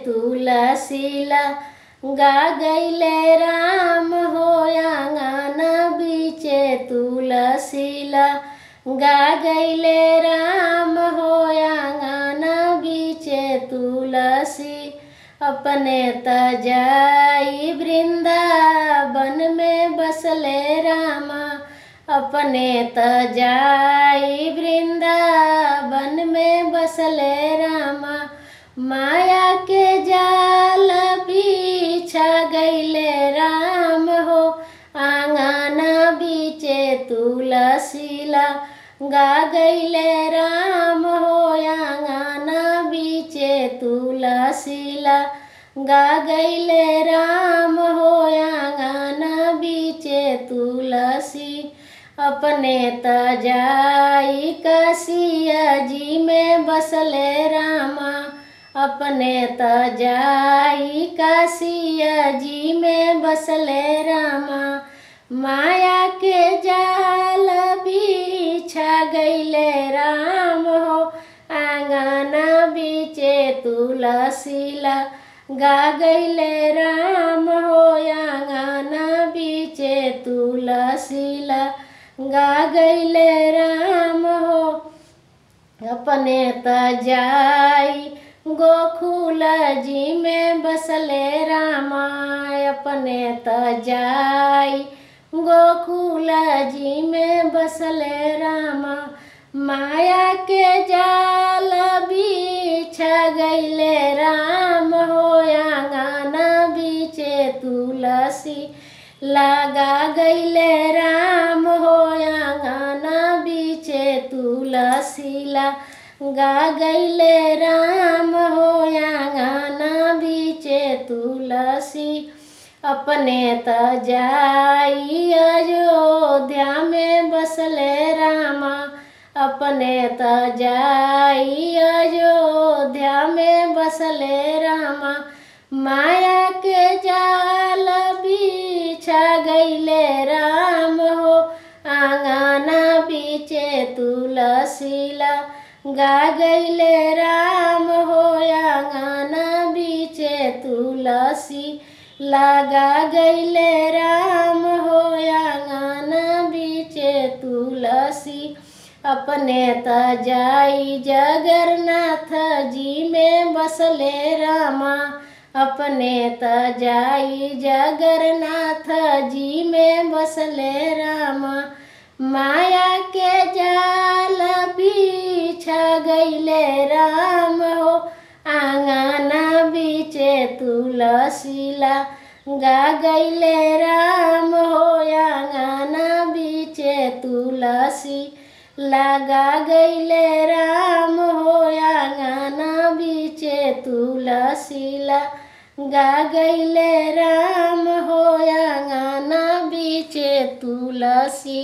तुलसीला गा गईले राम हो आंगन बीचे तुलसीला गा गईले राम हो आंगन बीचे तुलसी अपने तजाई वृंदावन में बसले रामा अपने तजाई वृंदावन में बसले रामा माया के जाल बिछा गईले राम हो आंगन बीचे तुलसीला गा गईले राम हो आंगन बीचे तुलसीला गा गईले राम हो आंगन बीचे तुलसी अपने तजाई कसिया जी में बसले रामा अपने तजाई कसिया जी में बसले रामा माया के जाल बिछा गईले राम हो आंगन बीचे तुलसीला गा गईले राम हो आंगन बीचे तुलसीला गा गईले राम हो अपने तजाई गोकुल जी में बसले रामा अपने तजाई गोकुल जी में बसले रामा माया के जाल बिछा गईले राम हो आंगन बीचे तुलसी लगा गईले राम हो आंगन बीचे तुलसीला गा गईले राम हो आंगन बीचे तुलसी अपने तजाई अयोध्या में बसले रामा अपने तजाई अयोध्या में बसले रामा माया के जाल बिछा गईले राम हो आंगन बीचे तुलसीला गा गईले राम हो आंगन बीचे तुलसी लगा गईले राम हो आंगन बीचे तुलसी अपने तजाई जगन्नाथ जी में बसले रामा अपने तजाई जगन्नाथ जी में बसले रामा माया के जाल बिछा गईले राम हो आंगन बीचे तुलसीला गा गईले राम हो आंगन बीचे तुलसी लगा गईले राम हो आंगन बीचे तुलसीला गा गईले राम हो आंगन बीचे तुलसी।